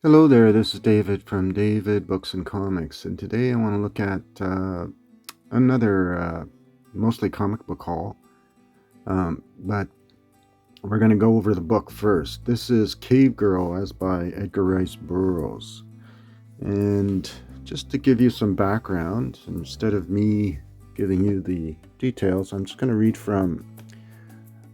Hello there, this is David from David Books and Comics, and today I want to look at another mostly comic book haul, but we're going to go over the book first. This is Cave Girl, as by Edgar Rice Burroughs. And just to give you some background, instead of me giving you the details, I'm just going to read from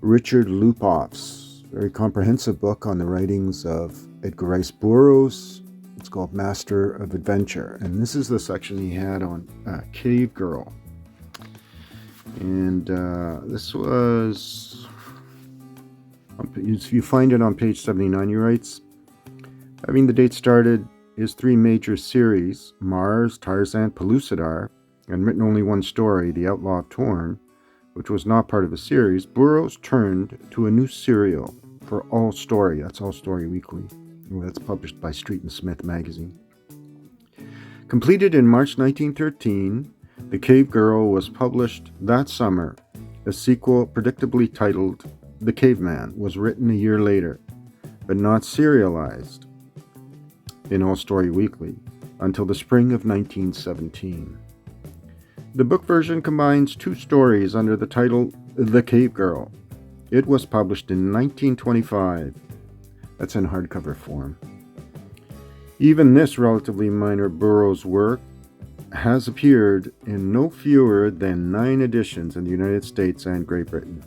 Richard Lupoff's very comprehensive book on the writings of Edgar Rice Burroughs. It's called Master of Adventure, and this is the section he had on Cave Girl. And this was, you find it on page 79. He writes, having the date started his three major series, Mars, Tarzan, Pellucidar, and written only one story, The Outlaw of Torn, which was not part of the series, Burroughs turned to a new serial for All Story. That's All Story Weekly. That's published by Street and Smith magazine. Completed in March 1913, The Cave Girl was published that summer. A sequel, predictably titled The Caveman, was written a year later, but not serialized in All Story Weekly until the spring of 1917. The book version combines two stories under the title The Cave Girl. It was published in 1925. That's in hardcover form. Even this relatively minor Burroughs work has appeared in no fewer than 9 editions in the United States and Great Britain.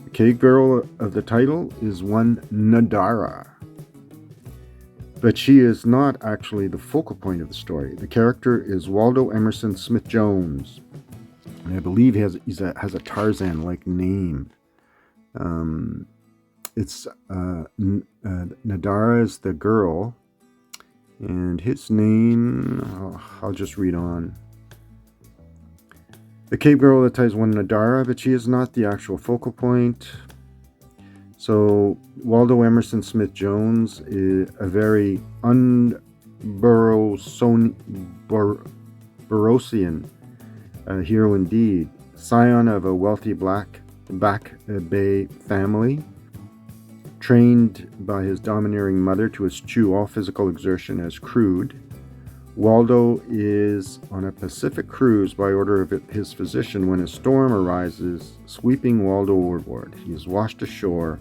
The Cave Girl of the title is one Nadara, but she is not actually the focal point of the story. The character is Waldo Emerson Smith Jones, and I believe he has a Tarzan-like name. It's Nadara is the girl, and his name, I'll just read on. The Cave Girl ties one Nadara, but she is not the actual focal point. So Waldo Emerson Smith Jones is a very Burroughsian hero indeed, scion of a wealthy Back Bay family, trained by his domineering mother to eschew all physical exertion as crude. Waldo is on a Pacific cruise by order of his physician when a storm arises, sweeping Waldo overboard. He is washed ashore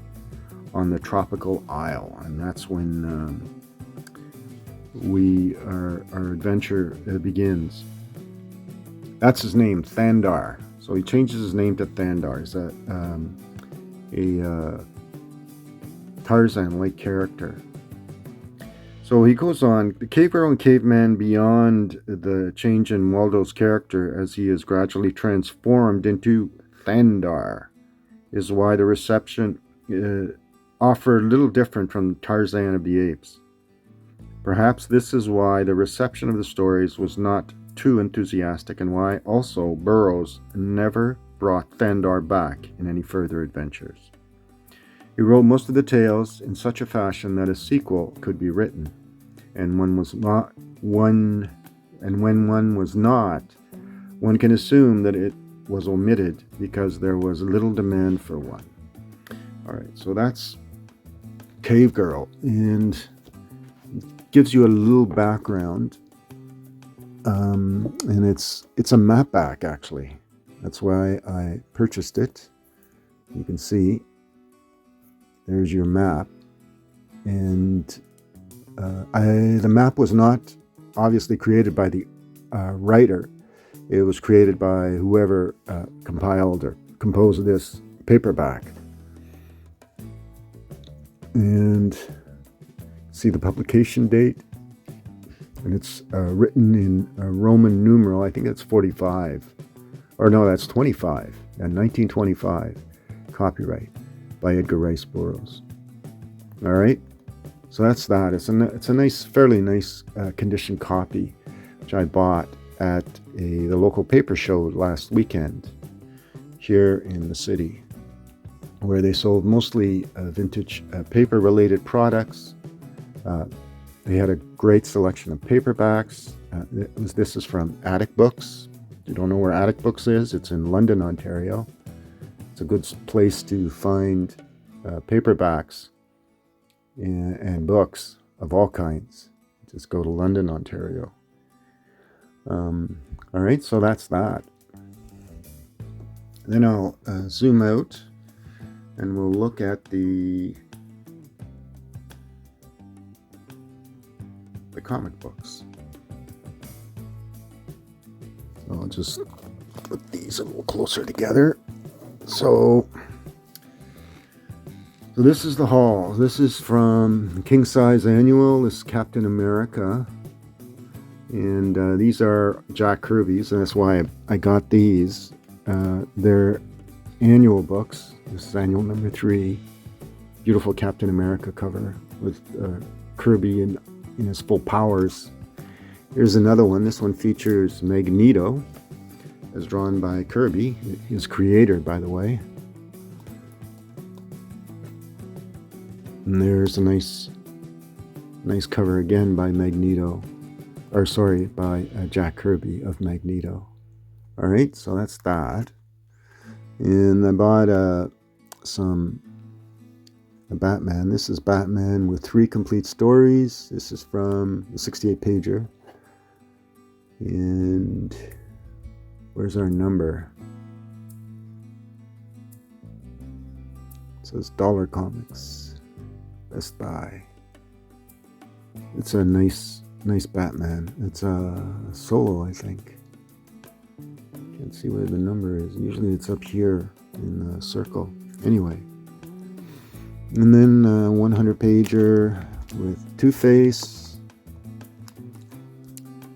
on the tropical isle, and that's when our adventure begins. That's his name, Thandar. So he changes his name to Thandar. He's a Tarzan-like character. So he goes on, the Cave Girl and Caveman, beyond the change in Waldo's character as he is gradually transformed into Thandar, is why the reception offer a little different from Tarzan of the Apes. Perhaps this is why the reception of the stories was not too enthusiastic, and why also Burroughs never brought Thandar back in any further adventures. He wrote most of the tales in such a fashion that a sequel could be written, and when one was not, one can assume that it was omitted because there was little demand for one. All right, so that's Cave Girl, and gives you a little background. And it's a map back, actually. That's why I purchased it. You can see there's your map, and the map was not obviously created by the writer. It was created by whoever compiled or composed this paperback. And see the publication date, and it's written in Roman numeral. I think it's 45, or no, that's 25, and 1925, copyright by Edgar Rice Burroughs. All right, so that's that. It's a nice, fairly nice condition copy, which I bought at the local paper show last weekend here in the city, where they sold mostly vintage paper-related products. They had a great selection of paperbacks. This is from Attic Books. If you don't know where Attic Books is, it's in London, Ontario. It's a good place to find paperbacks and books of all kinds. Just go to London, Ontario. All right, so that's that. Then I'll zoom out and we'll look at the comic books. So I'll just put these a little closer together. So this is the haul. This is from King Size Annual. This is Captain America. And these are Jack Kirby's, and that's why I got these. They're annual books. This is annual number 3. Beautiful Captain America cover with Kirby in his full powers. Here's another one. This one features Magneto, as drawn by Kirby, his creator, by the way. And there's a nice cover again by Magneto. Or sorry, by Jack Kirby of Magneto. All right, so that's that. And I bought a Batman. This is Batman with 3 complete stories. This is from the 68-pager. And where's our number? It says Dollar Comics, Best Buy. It's a nice Batman. It's a solo, I think. Can't see where the number is. Usually it's up here in the circle. Anyway. And then 100-pager with Two-Face.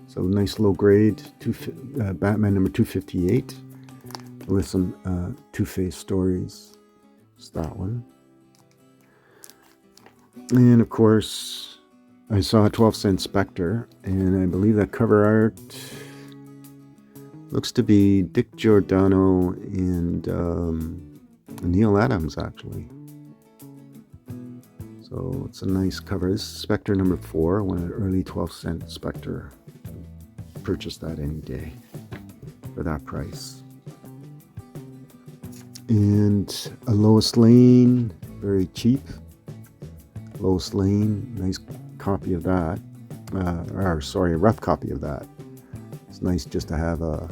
So nice low grade Batman number 258 with some Two-Face stories. It's that one. And of course, I saw a 12-cent Spectre, and I believe that cover art looks to be Dick Giordano and Neil Adams, actually. So it's a nice cover. This is Spectre number 4, one of the early 12-cent Spectre. Purchase that any day for that price. And a Lois Lane, very cheap. Lois Lane, nice copy of that. A rough copy of that. It's nice just to have a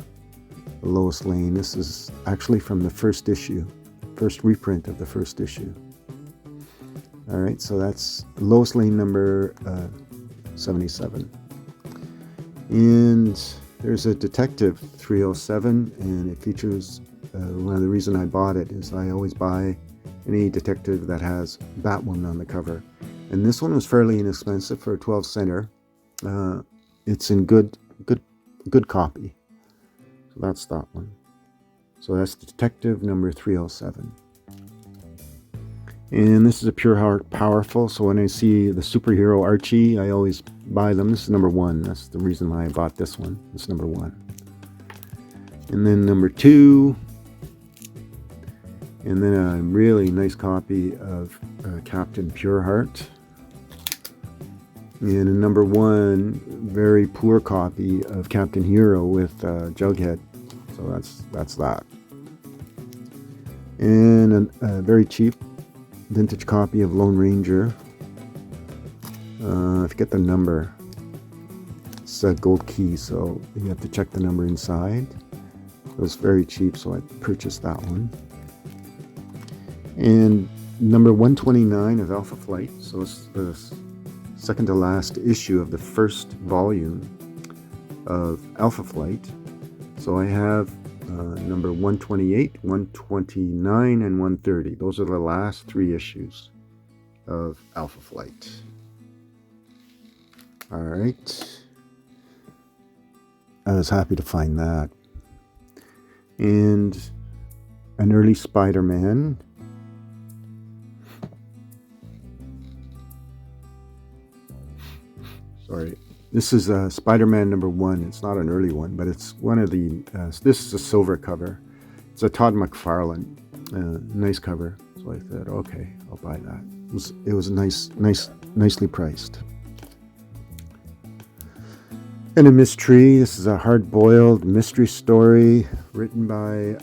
Lois Lane. This is actually from the first issue, first reprint of the first issue. All right, so that's Lois Lane number 77. And there's a Detective 307, and it features, one of the reasons I bought it is I always buy any detective that has Batwoman on the cover. And this one was fairly inexpensive for a 12-center. It's in good copy. So that's that one. So that's Detective number 307. And this is a Pure Heart Powerful. So when I see the superhero Archie, I always buy them. This is number 1. That's the reason why I bought this one. It's number 1. And then number 2. And then a really nice copy of Captain Pureheart. And a number 1, very poor copy of Captain Hero with Jughead. So that's that. And a very cheap vintage copy of Lone Ranger. I forget the number. It's a gold key, so you have to check the number inside. It was very cheap, so I purchased that one. And number 129 of Alpha Flight. So it's the second to last issue of the first volume of Alpha Flight. So I have number 128, 129, and 130. Those are the last 3 issues of Alpha Flight. All right. I was happy to find that. And an early Spider-Man. Sorry. This is Spider-Man number 1. It's not an early one, but it's one of the... this is a silver cover. It's a Todd McFarlane. Nice cover. So I thought, okay, I'll buy that. It was nicely priced. And a mystery. This is a hard-boiled mystery story written by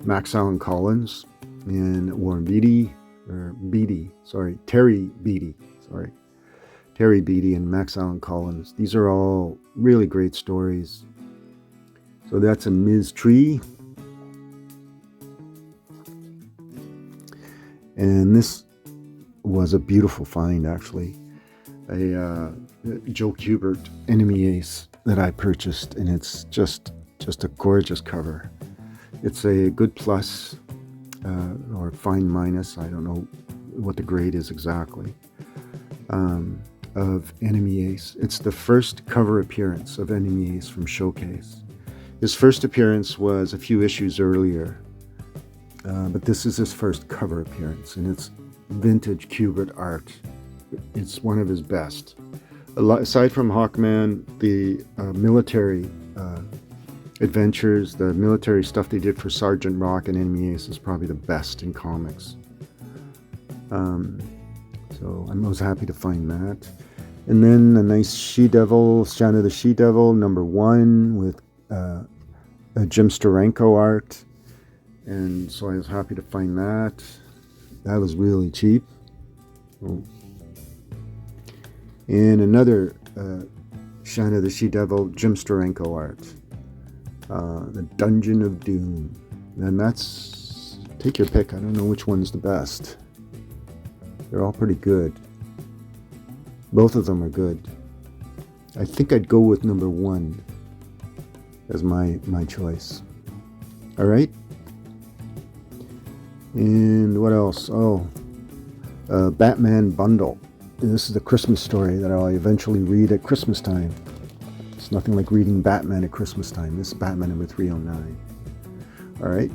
Max Allan Collins and Terry Beatty. Harry Beatty and Max Allan Collins. These are all really great stories. So that's a Ms. Tree. And this was a beautiful find, actually. A Joe Kubert Enemy Ace that I purchased, and it's just a gorgeous cover. It's a good plus or fine minus, I don't know what the grade is exactly, of Enemy Ace. It's the first cover appearance of Enemy Ace from Showcase. His first appearance was a few issues earlier, but this is his first cover appearance, and it's vintage Kubert art. It's one of his best. Aside from Hawkman, the military adventures, the military stuff they did for Sergeant Rock and Enemy Ace is probably the best in comics. So I was happy to find that. And then a nice She-Devil, Shanna the She-Devil, #1 with a Jim Steranko art. And so I was happy to find that. That was really cheap. Oh. And another Shanna the She-Devil, Jim Steranko art. The Dungeon of Doom. And that's, take your pick. I don't know which one's the best. They're all pretty good. Both of them are good. I think I'd go with #1 as my choice. All right. And what else? Oh, Batman bundle. This is the Christmas story that I'll eventually read at Christmas time. It's nothing like reading Batman at Christmas time. This is Batman #309. All right.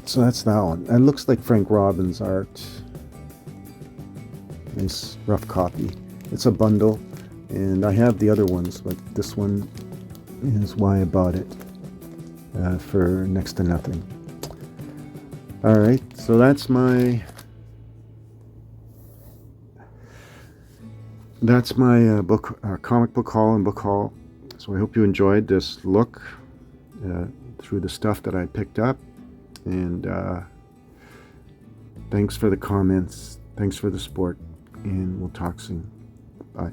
So that's that one. It looks like Frank Robbins' art. Nice rough copy. It's a bundle, and I have the other ones, but this one is why I bought it for next to nothing. All right, so that's my book, comic book haul and book haul. So I hope you enjoyed this look through the stuff that I picked up, and thanks for the comments, thanks for the support, and we'll talk soon. Bye.